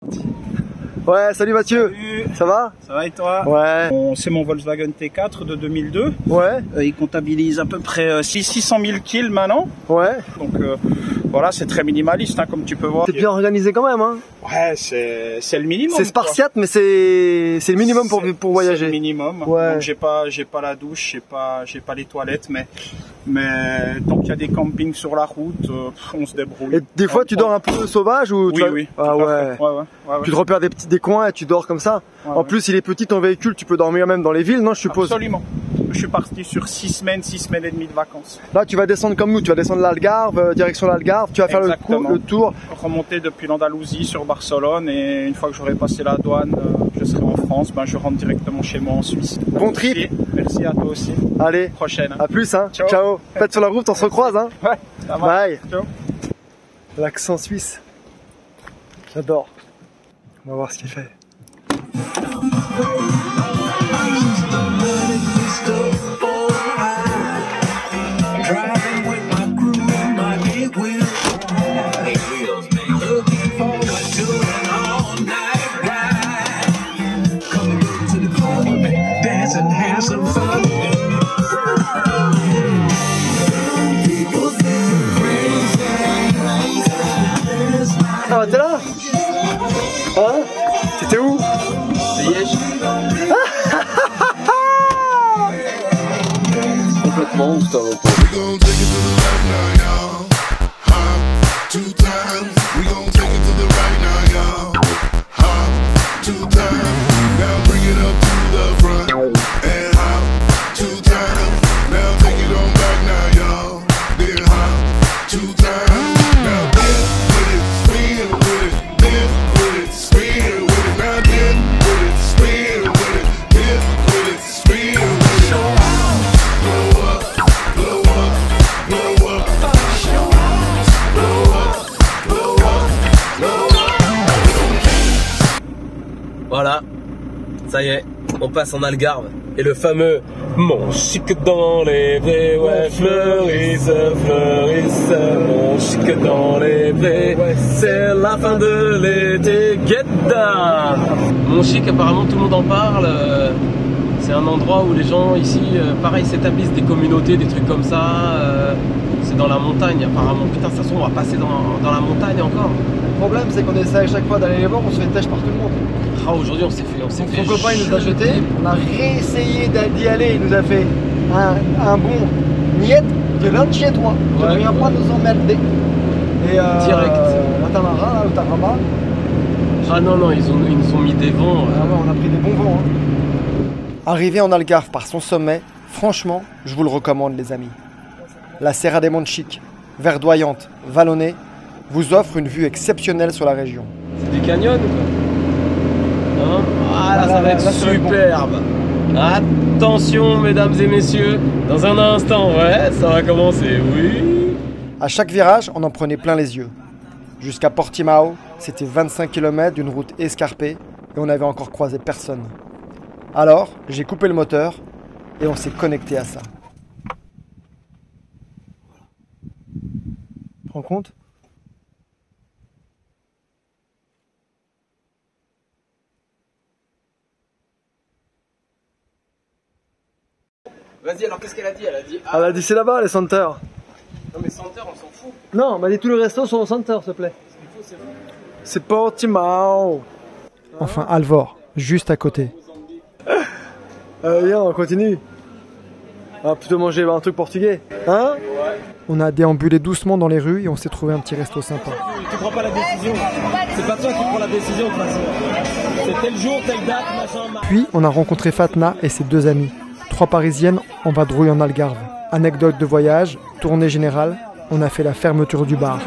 Ouais, salut Mathieu. Salut. Ça va? Ça va et toi? Ouais. C'est mon Volkswagen T4 de 2002. Ouais. Il comptabilise à peu près 600 000 kills maintenant. Ouais. Donc voilà, c'est très minimaliste hein, comme tu peux voir. C'est bien organisé quand même, hein? Ouais, c'est le minimum. C'est spartiate, quoi. Mais c'est le minimum pour voyager. C'est le minimum. Ouais. Donc j'ai pas la douche, j'ai pas les toilettes, mais tant qu'il y a des campings sur la route, on se débrouille. Et des fois, tu dors un peu sauvage ou oui, oui. Ah ouais. Ouais. Tu te repères des coins et tu dors comme ça. Ouais, en plus, il est petit ton véhicule, tu peux dormir même dans les villes, non, je suppose? Absolument. Je suis parti sur 6 semaines et demie de vacances. Là, tu vas descendre comme nous, tu vas descendre l'Algarve, direction l'Algarve, tu vas faire le tour. Remonter depuis l'Andalousie sur Barcelone et une fois que j'aurai passé la douane, je serai en France, je rentre directement chez moi en Suisse. Bon trip. Merci à toi aussi. Allez, prochaine. À plus, hein. Ciao. Ciao. Faites sur la route, on se recroise, hein. Ouais, ça va. Bye. Ciao. L'accent suisse. J'adore. On va voir ce qu'il fait. Ah, t'es là? Hein? T'étais où? Complètement ouf, t'as Voilà, ça y est, on passe en Algarve. Et le fameux mon chic dans les prés, ouais, fleurissent, fleurissent, mon chic dans les prés, ouais, c'est la fin de l'été, get down. Mon chic, apparemment tout le monde en parle, c'est un endroit où les gens ici, pareil, s'établissent des communautés, des trucs comme ça, c'est dans la montagne apparemment. Putain, ça se trouve, on va passer dans la montagne encore. Le problème, c'est qu'on essaie à chaque fois d'aller les voir, on se fait têche par tout le monde. Ah, aujourd'hui on s'est fait. Son copain il nous a jeté, on a réessayé d'y aller, il nous a fait un bon niet, tu viens de chez toi, tu ne viens pas nous emmerder. Et direct. À Tamara, là, au Tarama. Ah non, ils nous ont mis des vents. Ah ouais, on a pris des bons vents. Hein. Arrivé en Algarve par son sommet, franchement, je vous le recommande les amis. La Serra de Monchique, verdoyante, vallonnée, vous offre une vue exceptionnelle sur la région. C'est des canyons ou quoi? Hein? Ah là, ça va être superbe. Attention mesdames et messieurs, dans un instant, ouais, ça va commencer, oui. À chaque virage, on en prenait plein les yeux. Jusqu'à Portimao, c'était 25 km d'une route escarpée et on n'avait encore croisé personne. Alors, j'ai coupé le moteur et on s'est connecté à ça. Tu te rends compte ? Vas-y, alors qu'est-ce qu'elle a dit? Elle a dit. Elle a dit c'est là-bas les senteurs. Non mais Center, on s'en fout. Non, elle m'a dit tous les restos sont au Center, s'il te plaît. C'est Portimao. Enfin, Alvor, juste à côté. Viens, on continue. On va plutôt manger un truc portugais. Hein? On a déambulé doucement dans les rues et on s'est trouvé un petit resto sympa. Tu prends pas la décision. C'est pas toi qui prends la décision de toute façon. C'est tel jour, telle date, machin. Puis, on a rencontré Fatna et ses deux amies. 3 Parisiennes en vadrouille en Algarve. Anecdote de voyage, tournée générale, on a fait la fermeture du bar.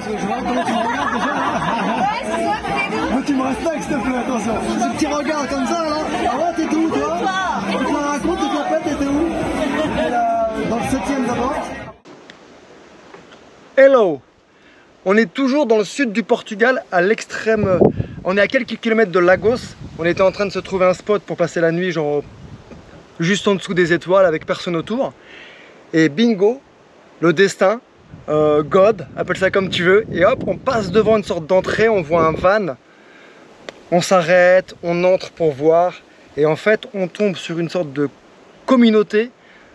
Tu me respectes s'il te plaît, attention. Ce petit regard comme ça là. Ah ouais, t'étais où toi? Tu me racontes, t'étais où? Dans le 7e d'abord. Hello. On est toujours dans le sud du Portugal, à l'extrême. On est à quelques kilomètres de Lagos. On était en train de se trouver un spot pour passer la nuit, genre juste en dessous des étoiles avec personne autour. Et bingo, le destin, God, appelle ça comme tu veux, et hop, on passe devant une sorte d'entrée, on voit un van On s'arrête, on entre pour voir. Et en fait, on tombe sur une sorte de communauté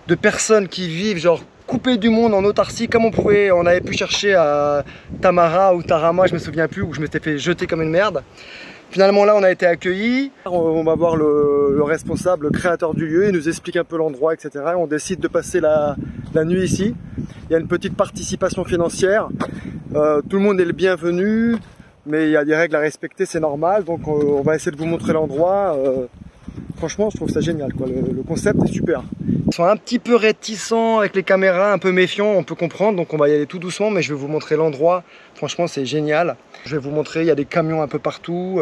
de personnes qui vivent genre coupées du monde en autarcie, comme on avait pu chercher à Tamara ou Tarama, je me souviens plus, où je m'étais fait jeter comme une merde. Finalement là on a été accueillis, on va voir le responsable, le créateur du lieu, il nous explique un peu l'endroit, etc. Et on décide de passer la nuit ici. Il y a une petite participation financière, tout le monde est le bienvenu, mais il y a des règles à respecter, c'est normal, donc on va essayer de vous montrer l'endroit. Franchement je trouve ça génial, quoi. Le concept est super. Ils sont un petit peu réticents avec les caméras, un peu méfiants, on peut comprendre, donc on va y aller tout doucement, mais je vais vous montrer l'endroit. Franchement c'est génial. Je vais vous montrer, il y a des camions un peu partout.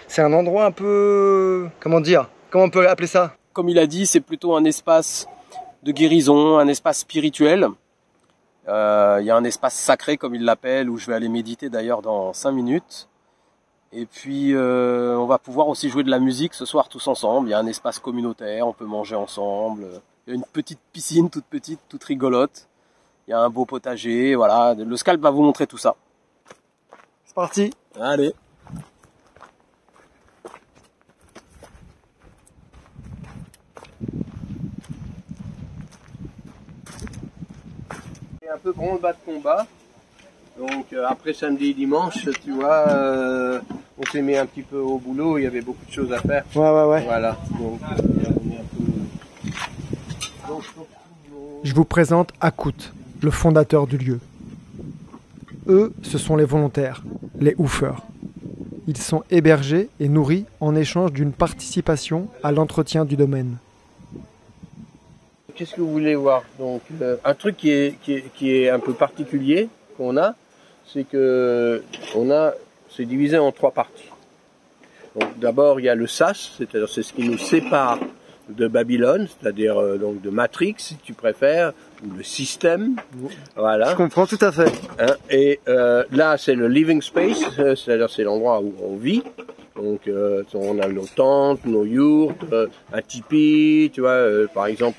C'est un endroit un peu... Comment dire? Comment on peut appeler ça? Comme il a dit, c'est plutôt un espace de guérison, un espace spirituel. Il y a un espace sacré comme il l'appelle, où je vais aller méditer d'ailleurs dans 5 minutes. Et puis on va pouvoir aussi jouer de la musique ce soir tous ensemble. Il y a un espace communautaire, on peut manger ensemble. Il y a une petite piscine toute petite, toute rigolote. Il y a un beau potager, voilà. Le Scalp va vous montrer tout ça. C'est parti. Allez. C'est un peu branle-bas de combat. Donc après samedi et dimanche, tu vois, on s'est mis un petit peu au boulot, il y avait beaucoup de choses à faire. Ouais. Voilà. Donc, on est un peu... Je vous présente Akut, le fondateur du lieu. Eux, ce sont les volontaires, les woofers. Ils sont hébergés et nourris en échange d'une participation à l'entretien du domaine. Qu'est-ce que vous voulez voir? Donc un truc qui est un peu particulier qu'on a, c'est que c'est divisé en 3 parties. Donc d'abord il y a le sas, c'est-à-dire c'est ce qui nous sépare de Babylone, c'est-à-dire donc de Matrix si tu préfères, ou le système. Voilà. Je comprends tout à fait. Hein, et là c'est le living space, c'est-à-dire c'est l'endroit où on vit. Donc on a nos tentes, nos yurts, un tipi, tu vois, par exemple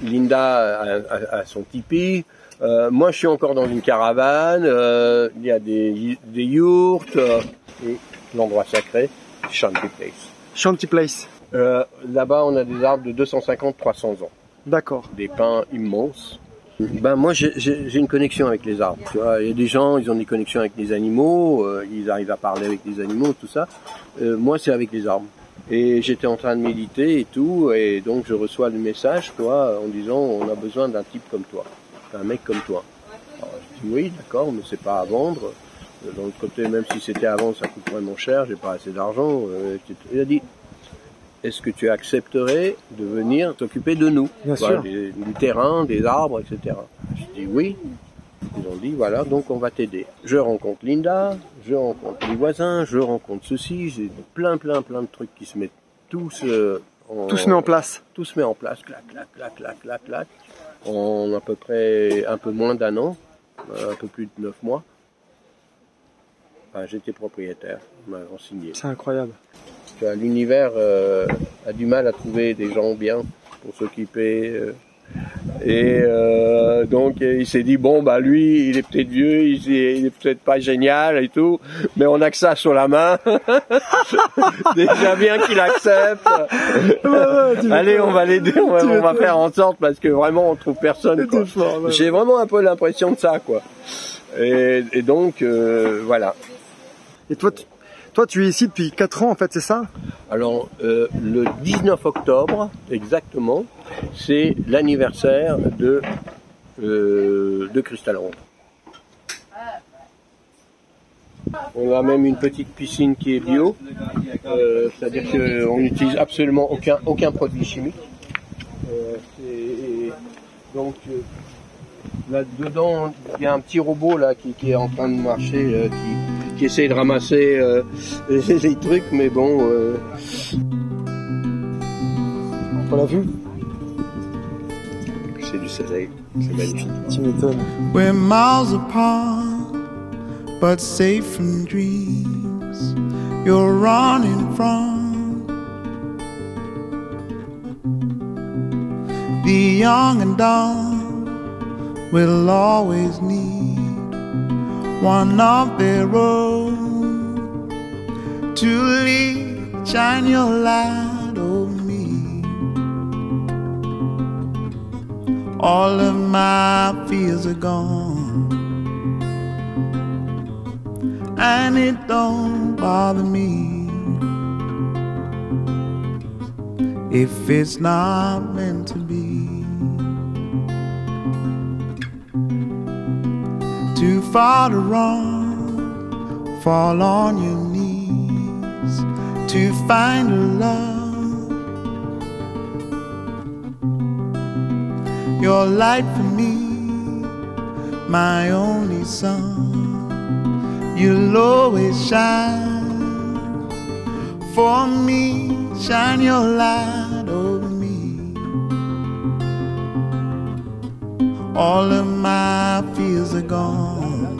Linda a son tipi. Moi, je suis encore dans une caravane. Il y a des yurts et l'endroit sacré, Shanty Place. Shanty Place. Là-bas, on a des arbres de 250-300 ans. D'accord. Des pins immenses. Ben moi, j'ai une connexion avec les arbres. Tu vois, il y a des gens, ils ont des connexions avec les animaux. Ils arrivent à parler avec les animaux, tout ça. Moi, c'est avec les arbres. Et j'étais en train de méditer et tout, et donc je reçois le message, quoi, en disant on a besoin d'un type comme toi. Un mec comme toi. Alors, je dis oui, d'accord, mais c'est pas à vendre. Dans le côté, même si c'était à vendre, ça coûte vraiment cher, j'ai pas assez d'argent. Il a dit, est-ce que tu accepterais de venir t'occuper de nous? Bien sûr. Du terrain, des arbres, etc. Je dis oui. Ils ont dit, voilà, donc on va t'aider. Je rencontre Linda, je rencontre les voisins, je rencontre ceci, j'ai plein de trucs qui se mettent tous... Tout se met en place. Tout se met en place, clac, clac, clac, clac, clac, clac. En à peu près un peu moins d'1 an, un peu plus de 9 mois. Enfin, j'étais propriétaire, on m'a signé. C'est incroyable. L'univers a du mal à trouver des gens bien pour s'occuper. Donc il s'est dit bon bah lui il est peut-être vieux, il est peut-être pas génial et tout, mais on a que ça sur la main. Déjà bien qu'il accepte. Allez, on va l'aider, on va faire en sorte parce que vraiment on trouve personne. J'ai vraiment un peu l'impression de ça quoi. Et donc voilà. Et toi, tu es ici depuis 4 ans en fait, c'est ça? Alors le 19 octobre exactement, c'est l'anniversaire de Crystal Ronde. On a même une petite piscine qui est bio, c'est-à-dire qu'on n'utilise absolument aucun produit chimique. Donc là-dedans, il y a un petit robot là qui est en train de marcher, qui essaie de ramasser les trucs, mais bon... On l'a vu? C'est du soleil, c'est magnifique. Tu m'étonnes. We're miles apart, but safe from dreams you're running from. The young and dumb will always need one of their own to lead, shine your light over me. All of my fears are gone, and it don't bother me if it's not meant to be. Too far to run, fall on your knees to find a love. Your light for me, my only sun. You'll always shine for me. Shine your light over me. All of my fears are gone,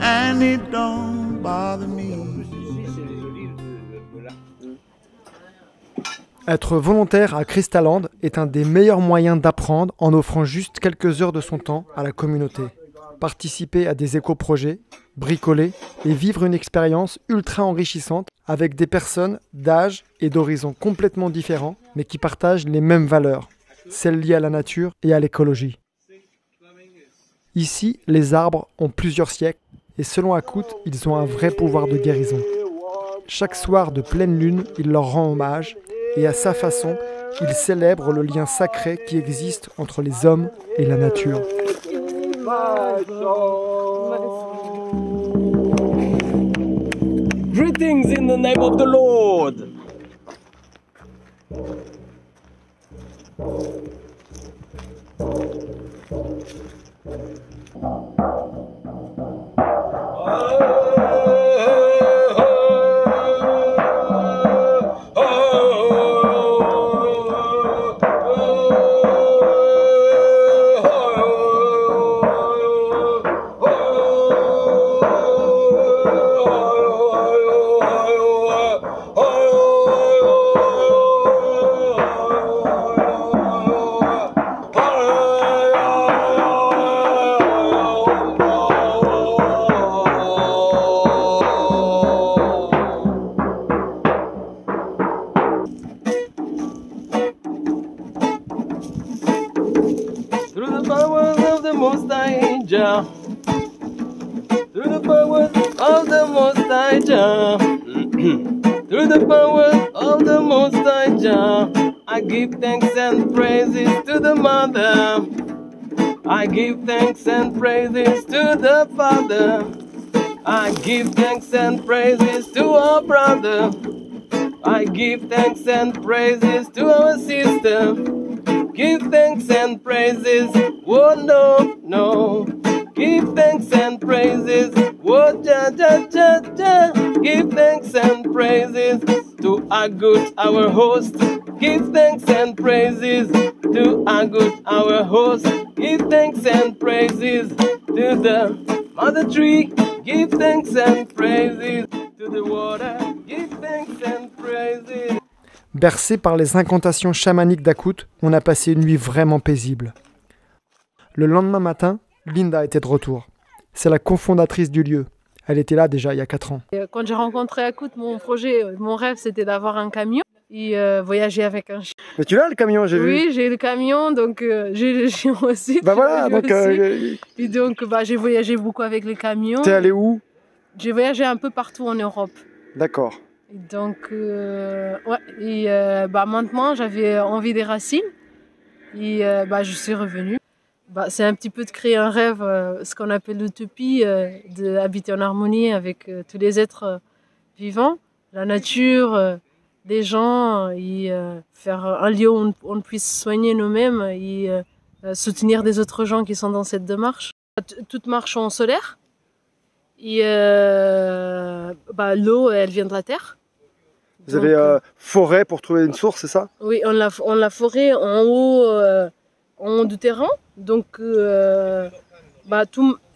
and it don't bother me. Être volontaire à Crystalland est un des meilleurs moyens d'apprendre en offrant juste quelques heures de son temps à la communauté. Participer à des éco-projets, bricoler et vivre une expérience ultra enrichissante avec des personnes d'âge et d'horizons complètement différents, mais qui partagent les mêmes valeurs, celles liées à la nature et à l'écologie. Ici, les arbres ont plusieurs siècles et selon Akout, ils ont un vrai pouvoir de guérison. Chaque soir de pleine lune, il leur rend hommage et à sa façon, il célèbre le lien sacré qui existe entre les hommes et la nature. Greetings in the name of the Lord. Through the powers of the Most High Jah, through the powers of the Most High Jah, through the powers of the Most High Jah, I give thanks and praises to the Mother. I give thanks and praises to the Father. I give thanks and praises to our brother. I give thanks and praises to our sister. Give thanks and praises, oh no, no. Give thanks and praises, oh ja ja ja ja. Give thanks and praises to Agut, our host. Give thanks and praises to Agut, our host. Give thanks and praises to the mother tree. Give thanks and praises to the water. Give thanks and praises. Bercé par les incantations chamaniques d'Akout, on a passé une nuit vraiment paisible. Le lendemain matin, Linda était de retour. C'est la cofondatrice du lieu. Elle était là déjà il y a 4 ans. Quand j'ai rencontré Akout, mon projet, mon rêve, c'était d'avoir un camion et voyager avec un chien. Mais tu l'as le camion, j'ai vu. Oui, j'ai le camion, donc j'ai le chien aussi. Bah voilà, donc... Et donc j'ai voyagé beaucoup avec le camion. T'es allé où? J'ai voyagé un peu partout en Europe. D'accord. Et donc, maintenant, j'avais envie des racines et je suis revenue. C'est un petit peu de créer un rêve, ce qu'on appelle l'utopie, d'habiter en harmonie avec tous les êtres vivants, la nature, les gens, et faire un lieu où on puisse soigner nous-mêmes et soutenir des autres gens qui sont dans cette démarche. Toutes marchent en solaire et l'eau, elle vient de la terre. Vous avez forêt pour trouver une source, c'est ça? Oui, on l'a forêt en haut du terrain. Donc, il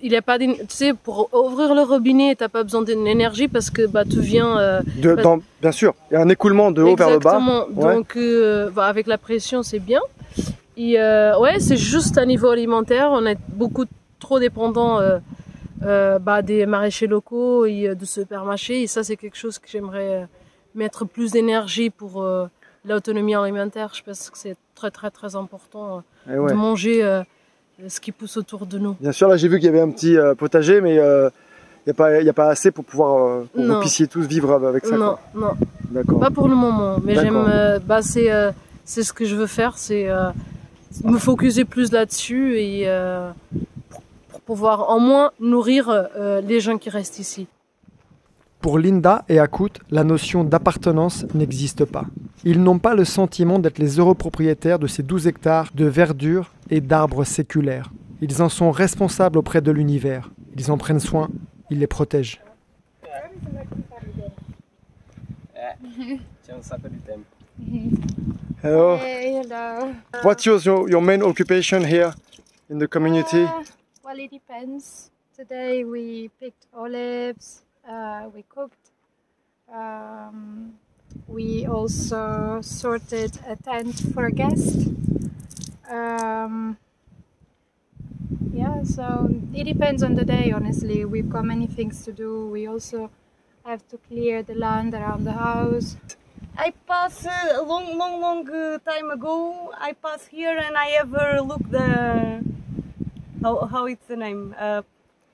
y a pas tu sais, pour ouvrir le robinet, tu n'as pas besoin d'énergie parce que tout vient... bien sûr, il y a un écoulement de haut vers le bas. Exactement, donc avec la pression, c'est bien. Et c'est juste à niveau alimentaire, on est beaucoup trop dépendant des maraîchers locaux et de supermarchés. Et ça, c'est quelque chose que j'aimerais mettre plus d'énergie pour l'autonomie alimentaire. Je pense que c'est très très très important de manger ce qui pousse autour de nous. Bien sûr, là j'ai vu qu'il y avait un petit potager, mais il n'y a pas assez pour pouvoir pour que vous puissiez tous vivre avec ça. Non, quoi. non. D'accord. Pas pour le moment, mais j'aime. C'est ce que je veux faire, c'est me focuser plus là-dessus et pour pouvoir en moins nourrir les gens qui restent ici. Pour Linda et Akout, la notion d'appartenance n'existe pas. Ils n'ont pas le sentiment d'être les heureux propriétaires de ces 12 hectares de verdure et d'arbres séculaires. Ils en sont responsables auprès de l'univers. Ils en prennent soin, ils les protègent. Hello. Hey, hello. What's your main occupation here in the community? Well, it depends. Today we picked olives, we cooked. We also sorted a tent for a guest. Yeah, so it depends on the day, honestly. We've got many things to do. We also have to clear the land around the house. I passed a long time ago. I passed here and I ever looked the how it's the name.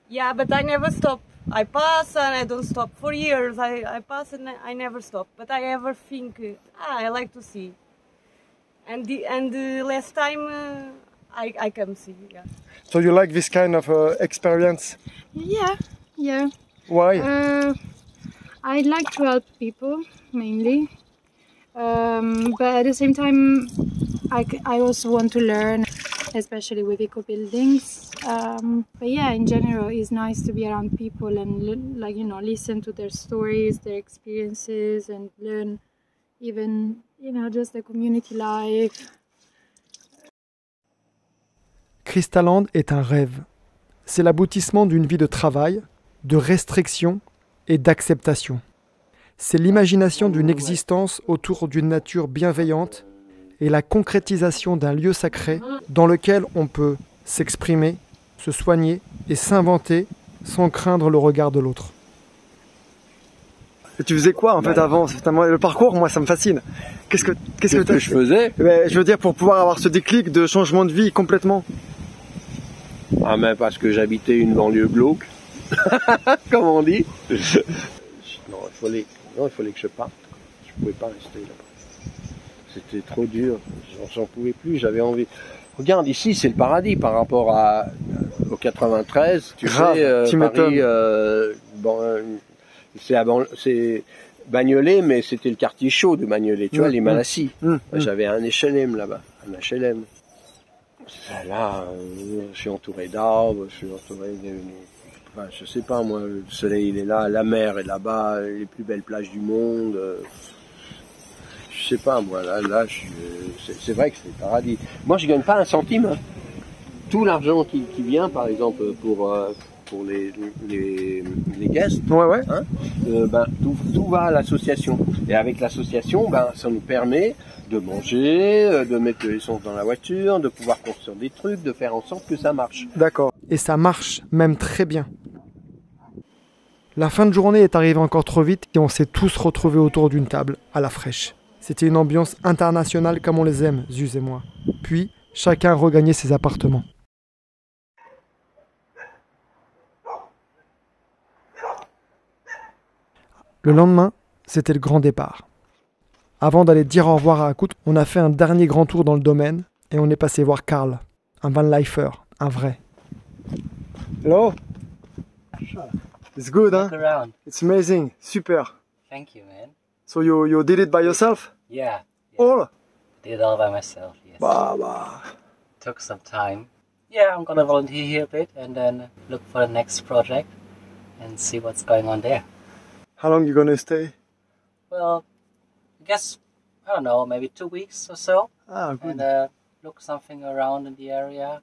Yeah, but I never stop. I pass and I don't stop for years. I pass and I never stop. But I ever think I like to see. And the last time I come see. Yeah. So you like this kind of experience? Yeah. Why? I like to help people mainly. But at the same time, I also want to learn, especially with eco buildings. But yeah, in general, it's nice to be around people and listen to their stories, their experiences, and learn even just the community life. Crystalland est un rêve. C'est l'aboutissement d'une vie de travail, de restriction et d'acceptation. C'est l'imagination d'une existence autour d'une nature bienveillante et la concrétisation d'un lieu sacré dans lequel on peut s'exprimer, se soigner et s'inventer sans craindre le regard de l'autre. Et tu faisais quoi en fait avant? Le parcours, moi ça me fascine. Qu'est-ce que je faisais? Je veux dire, pour pouvoir avoir ce déclic de changement de vie complètement. Ah, mais parce que j'habitais une banlieue glauque, comme on dit. Non, il fallait que je parte. Je pouvais pas rester là-bas. C'était trop dur. J'en pouvais plus. J'avais envie. Regarde, ici, c'est le paradis par rapport au 93. Tu sais, Paris, c'est Bagnolet, mais c'était le quartier chaud de Bagnolet. Tu vois, les Malassis. J'avais un HLM là-bas. Un HLM. Là, je suis entouré d'arbres, je suis entouré de... Enfin, je sais pas moi, le soleil il est là, la mer est là-bas, les plus belles plages du monde. Je sais pas moi, là c'est vrai que c'est le paradis. Moi je gagne pas un centime. Hein. Tout l'argent qui vient, par exemple pour les guests, hein, tout va à l'association. Et avec l'association, ça nous permet de manger, de mettre de l'essence dans la voiture, de pouvoir construire des trucs, de faire en sorte que ça marche. D'accord. Et ça marche, même très bien. La fin de journée est arrivée encore trop vite et on s'est tous retrouvés autour d'une table, à la fraîche. C'était une ambiance internationale comme on les aime, Zuz et moi. Puis, chacun regagnait ses appartements. Le lendemain, c'était le grand départ. Avant d'aller dire au revoir à Akout, on a fait un dernier grand tour dans le domaine et on est passé voir Karl, un van lifer, un vrai. Hello. It's good, huh? Look around. It's amazing, super. Thank you, man. So you did it by yourself? Yeah. All? Did it all by myself, yes. Bah. Took some time. Yeah, I'm gonna volunteer here a bit and then look for the next project and see what's going on there. How long you gonna stay? Well, I guess, I don't know, maybe 2 weeks or so. Ah, good. And look something around in the area.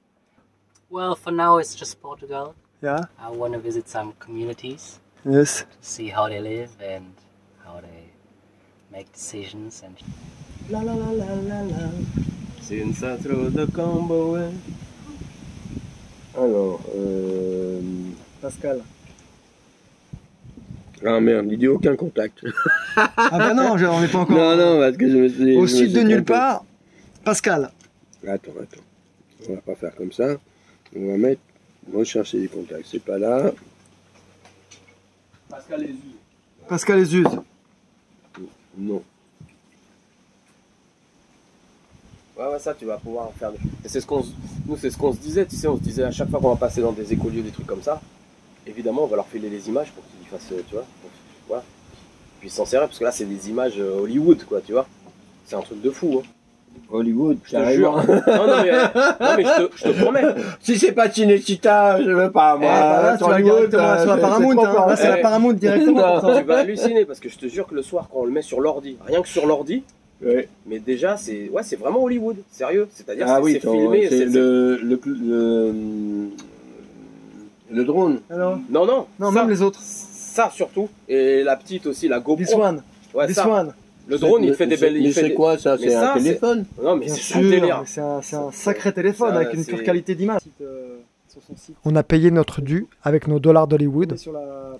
Well, for now it's just Portugal. Yeah? I want to visit some communities. Yes. To see how they live and how they make decisions and... La la la la la la. Senza tro de combo. Alors, Pascal. Ah merde, il dit aucun contact. Ah bah non, on n'est pas encore... Non, parce que je me suis... Au sud de nulle part, Pascal. Attends. On va pas faire comme ça. On va mettre... On va chercher les contacts. C'est pas là. Pascal les Uzes. Non. Ouais, ça, tu vas pouvoir en faire. Et c'est ce qu'on se disait, tu sais, on se disait à chaque fois qu'on va passer dans des écolieux, des trucs comme ça, évidemment, on va leur filer les images pour qu'ils fassent, tu vois, voilà. Puis s'en servir, parce que là, c'est des images Hollywood, quoi, tu vois. C'est un truc de fou, hein. Hollywood, je te jure. non, mais je te promets. Si c'est pas Cinecittà, je veux pas, moi. Là, tu vas directement sur la Paramount, hein. Là, c'est la Paramount directement. Tu vas halluciner, parce que je te jure que le soir, quand on le met sur l'ordi, rien que sur l'ordi, ouais. Mais déjà, c'est vraiment Hollywood, sérieux. C'est-à-dire c'est filmé. C'est le drone. Alors non, ça, même les autres. Ça surtout. Et la petite aussi, la GoPro. This one. Ouais, This ça. one. Le drone, il fait des belles... Mais c'est quoi ça? C'est un téléphone? Non, mais c'est un délire. C'est un sacré téléphone avec une pure qualité d'image. On a payé notre dû avec nos dollars d'Hollywood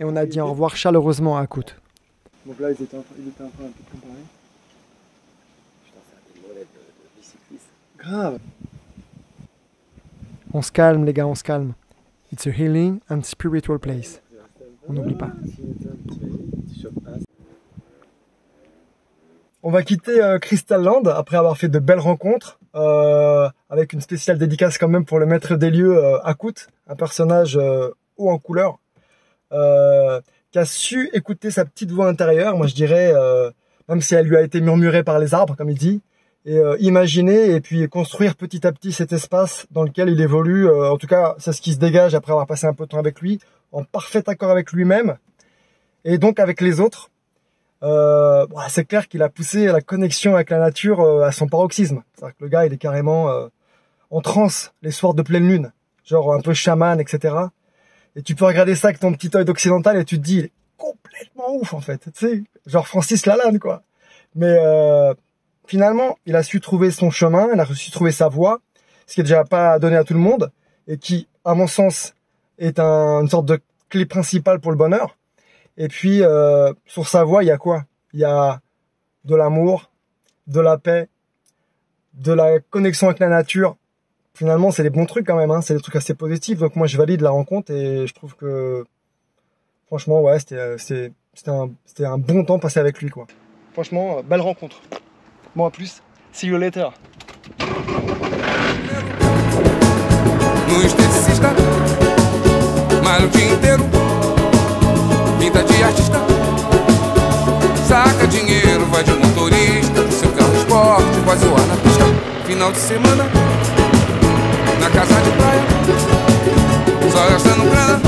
et on a dit au revoir chaleureusement à Akut. Donc là, ils étaient en train de comparer. Putain, c'est un modèle de bicycliste. Grave. On se calme, les gars, on se calme. It's a healing and spiritual place. On n'oublie pas. On va quitter Crystal Land après avoir fait de belles rencontres, avec une spéciale dédicace quand même pour le maître des lieux, Akut, un personnage haut en couleur, qui a su écouter sa petite voix intérieure, moi je dirais, même si elle lui a été murmurée par les arbres, comme il dit, et imaginer et puis construire petit à petit cet espace dans lequel il évolue, en tout cas c'est ce qui se dégage après avoir passé un peu de temps avec lui, en parfait accord avec lui-même, et donc avec les autres. C'est clair qu'il a poussé la connexion avec la nature à son paroxysme. C'est-à-dire que le gars, il est carrément en transe les soirs de pleine lune, genre un peu chaman, etc. Et tu peux regarder ça avec ton petit œil d'occidental et tu te dis, il est complètement ouf en fait, tu sais, genre Francis Lalanne quoi. Mais finalement, il a su trouver son chemin, il a su trouver sa voie, ce qui est déjà pas donné à tout le monde et qui, à mon sens, est une sorte de clé principale pour le bonheur. Et puis, sur sa voie, il y a quoi? Il y a de l'amour, de la paix, de la connexion avec la nature. Finalement, c'est des bons trucs quand même, hein. C'est des trucs assez positifs. Donc moi, je valide la rencontre et je trouve que, franchement, ouais, c'était un bon temps passé avec lui, quoi. Franchement, belle rencontre. Bon, à plus. See you later. No esteticista, malha o dia inteiro, pinta de artista, saca dinheiro, vai de motorista, do seu carro esporte, vai zoar na pista. Final de semana, na casa de praia, só gastando grana,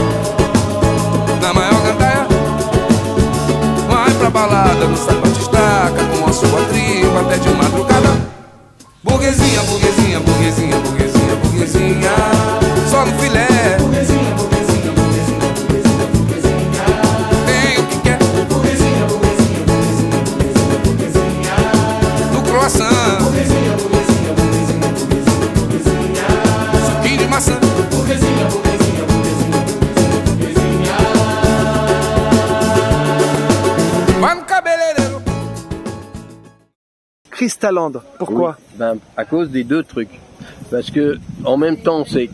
na maior gandaia. Vai pra balada, no sapato estaca, com a sua tribo até de madrugada. Burguesinha, burguesinha, burguesinha, burguesinha, burguesinha, só no filé. Burguesinha, burguesinha, burguesinha, burguesinha, burguesinha, tem o que quer. Burguesinha, burguesinha, burguesinha, burguesinha, burguesinha, no croissant. Burguesinha, burguesinha, burguesinha, burguesinha, burguesinha, suquinho de maçã. Burguesinha, burguesinha, burguesinha, burguesinha, burguesinha, vai no cabeleireiro. Crystal Land, pourquoi? Oui, à cause des deux trucs. Parce que en même temps, c'est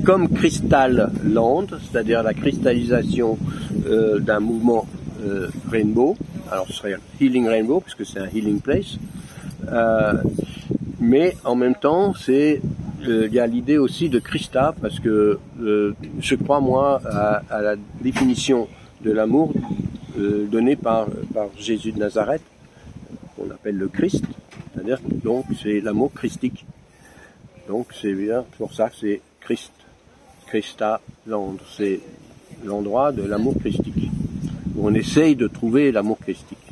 comme Crystal Land, c'est-à-dire la cristallisation d'un mouvement rainbow. Alors ce serait Healing Rainbow, puisque c'est un healing place. Mais en même temps, il y a l'idée aussi de Christa, parce que je crois moi à la définition de l'amour donnée par Jésus de Nazareth, qu'on appelle le Christ, c'est-à-dire donc c'est l'amour christique. Donc c'est bien pour ça que c'est Christ, Christa Land, c'est l'endroit de l'amour christique, où on essaye de trouver l'amour christique.